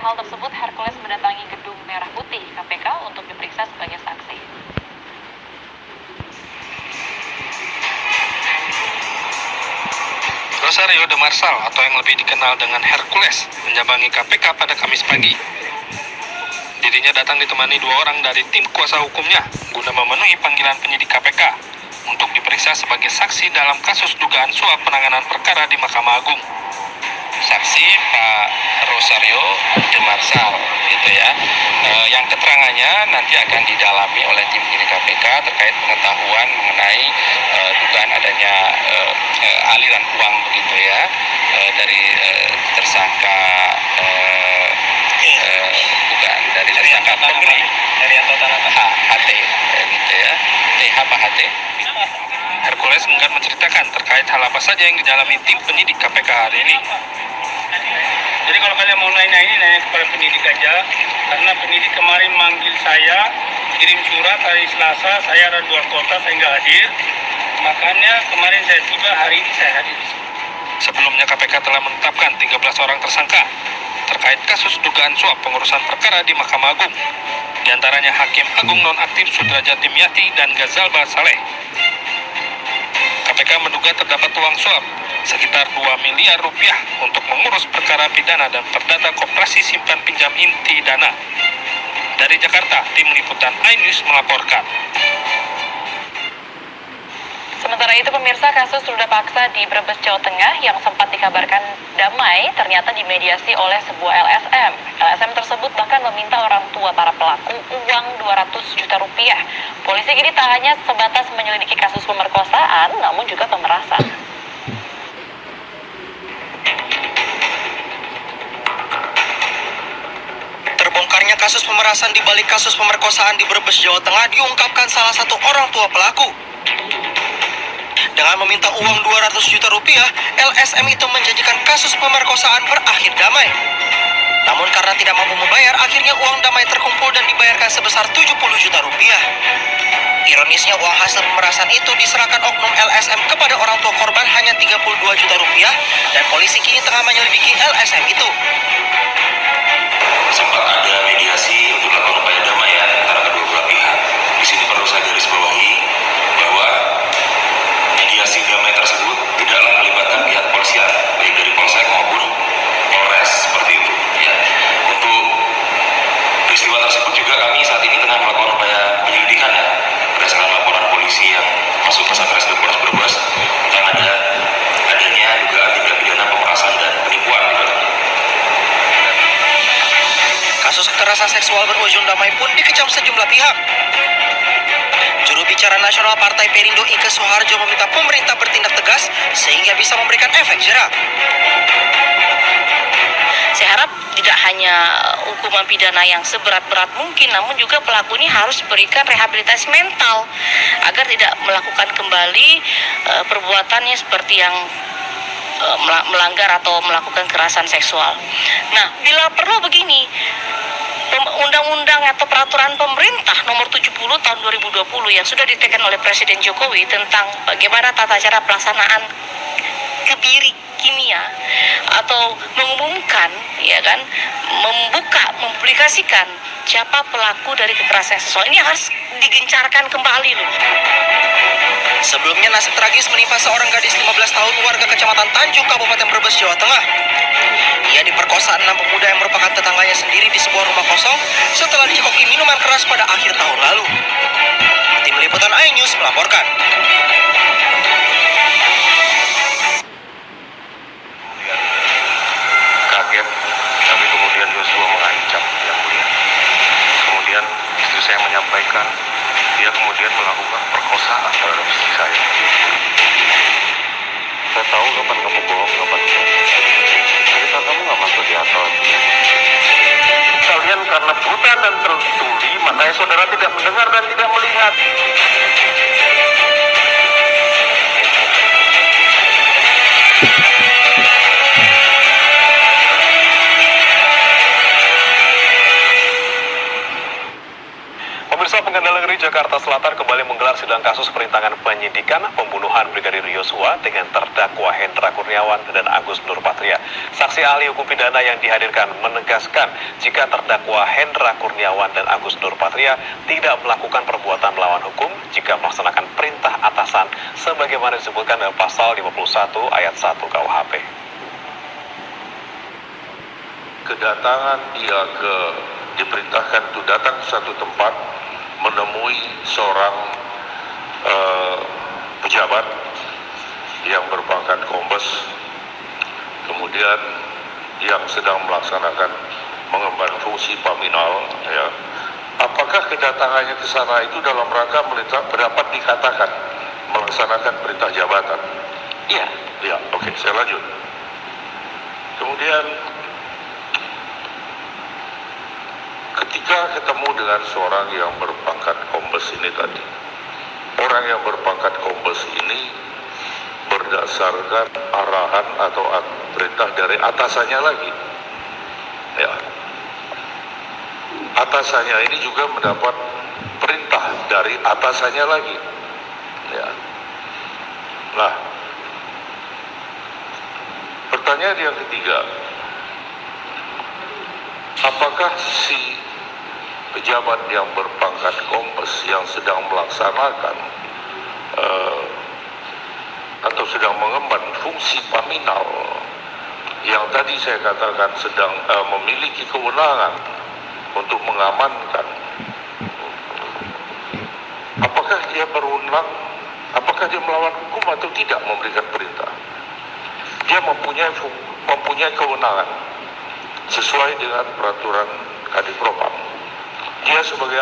hal tersebut, Hercules mendatangi Gedung Merah Putih KPK untuk diperiksa sebagai saksi. Rosario de Marsal atau yang lebih dikenal dengan Hercules menyambangi KPK pada Kamis pagi. Dirinya datang ditemani 2 orang dari tim kuasa hukumnya guna memenuhi panggilan penyidik KPK untuk diperiksa sebagai saksi dalam kasus dugaan suap penanganan perkara di Mahkamah Agung. Saksi Pak Rosario de Marsal, gitu ya, yang keterangannya nanti akan didalami oleh tim penyidik KPK terkait pengetahuan mengenai dugaan adanya aliran uang begitu ya, dari tersangka bukan dari tersangka pemberi HT gitu ya, TH Pak HT. Hercules enggan menceritakan terkait hal apa saja yang didalami tim penyidik KPK hari ini. Jadi kalau kalian mau nanya ini, nanya kepada penyidik aja, karena penyidik kemarin manggil saya, kirim surat hari Selasa, saya ada 2 kota, saya nggak hadir, makanya kemarin saya tiba, hari ini saya hadir. Sebelumnya KPK telah menetapkan 13 orang tersangka terkait kasus dugaan suap pengurusan perkara di Mahkamah Agung, di antaranya Hakim Agung nonaktif Sudrajat Dimyati dan Ghazalba Saleh. KPK menduga terdapat uang suap sekitar 2 miliar rupiah untuk mengurus perkara pidana dan perdata koperasi simpan pinjam inti dana. Dari Jakarta, tim liputan iNews melaporkan. Sementara itu, pemirsa, kasus ruda paksa di Brebes, Jawa Tengah yang sempat dikabarkan damai ternyata dimediasi oleh sebuah LSM. LSM tersebut bahkan meminta orang tua para pelaku uang 200 juta rupiah. Polisi kini tak hanya sebatas menyelidiki kasus pemerkosaan, namun juga pemerasan. Terbongkarnya kasus pemerasan di balik kasus pemerkosaan di Brebes, Jawa Tengah diungkapkan salah satu orang tua pelaku. Dengan meminta uang 200 juta rupiah, LSM itu menjanjikan kasus pemerkosaan berakhir damai. Namun karena tidak mampu membayar, akhirnya uang damai terkumpul dan dibayarkan sebesar 70 juta rupiah. Ironisnya, uang hasil pemerasan itu diserahkan oknum LSM kepada orang tua korban hanya 32 juta rupiah, dan polisi kini tengah menyelidiki LSM itu. Sempat ada mediasi untuk lakukan upaya damai ya antara kedua belah pihak. Di sini perlu saya garis bawahi bahwa mediasi damai tersebut tidaklah melibatkan pihak kepolisian, baik dari Polsek maupun Polres, seperti itu ya. Untuk peristiwa tersebut juga kami saat ini tengah melakukan upaya penyelidikan ya, berdasarkan laporan polisi yang masuk ke Satreskrim Polres Brebes tentang adanya dugaan tindak pidana pemerasan dan penipuan di dalamnya. Kasus kekerasan seksual berujung damai pun dikecam sejumlah pihak. Juru bicara nasional Partai Perindo Ike Suharjo meminta pemerintah bertindak tegas sehingga bisa memberikan efek jera. Saya harap tidak hanya hukuman pidana yang seberat-berat mungkin, namun juga pelaku ini harus diberikan rehabilitasi mental agar tidak melakukan kembali perbuatannya seperti yang melanggar atau melakukan kekerasan seksual. Nah, bila perlu begini, undang-undang atau peraturan pemerintah nomor 70 tahun 2020 yang sudah ditekan oleh Presiden Jokowi tentang bagaimana tata cara pelaksanaan kebiri kimia atau mengumumkan, ya kan, mempublikasikan siapa pelaku dari kekerasan seksual ini harus digencarkan kembali loh. Sebelumnya nasib tragis menimpa seorang gadis 15 tahun warga Kecamatan Tanjung, Kabupaten Brebes, Jawa Tengah. Ia diperkosa 6 pemuda yang merupakan tetangganya sendiri di sebuah rumah kosong setelah dicekoki minuman keras pada akhir tahun lalu. Tim liputan iNews melaporkan. Kaget, tapi kemudian Joshua mengancam yang mulia. Kemudian istri saya menyampaikan dia kemudian melakukan perkosaan terhadap istri saya. Saya tahu kapan kamu bohong, kapan cerita kamu nggak masuk di akal. Kalian karena buta dan tertuli, makanya saudara tidak mendengar dan tidak melihat. Pemirsa, pengendara gereja Jakarta Selatan kembali menggelar sidang kasus perintangan penyidikan pembunuhan Brigadir Yosua dengan terdakwa Hendra Kurniawan dan Agus Nurpatria. Saksi ahli hukum pidana yang dihadirkan menegaskan jika terdakwa Hendra Kurniawan dan Agus Nurpatria tidak melakukan perbuatan melawan hukum jika melaksanakan perintah atasan sebagaimana disebutkan dalam pasal 51 ayat 1 KUHP. Kedatangan dia diperintahkan untuk datang ke satu tempat menemui seorang pejabat yang berpangkat kombes, kemudian yang sedang melaksanakan mengemban fungsi paminal, ya. Apakah kedatangannya ke sana itu dalam rangka dapat dikatakan melaksanakan perintah jabatan? Iya. Ya, oke, saya lanjut. Kemudian ketika ketemu dengan seorang yang berpangkat kombes ini tadi, orang yang berpangkat kombes ini berdasarkan arahan atau perintah dari atasannya lagi, ya. Atasannya ini juga mendapat perintah dari atasannya lagi, ya. Nah, pertanyaan yang ketiga, apakah si pejabat yang berpangkat kombes yang sedang melaksanakan atau sedang mengemban fungsi paminal yang tadi saya katakan sedang memiliki kewenangan untuk mengamankan, apakah dia berwenang, apakah dia melawan hukum atau tidak memberikan perintah? Dia mempunyai kewenangan sesuai dengan peraturan Kadipropam. Dia sebagai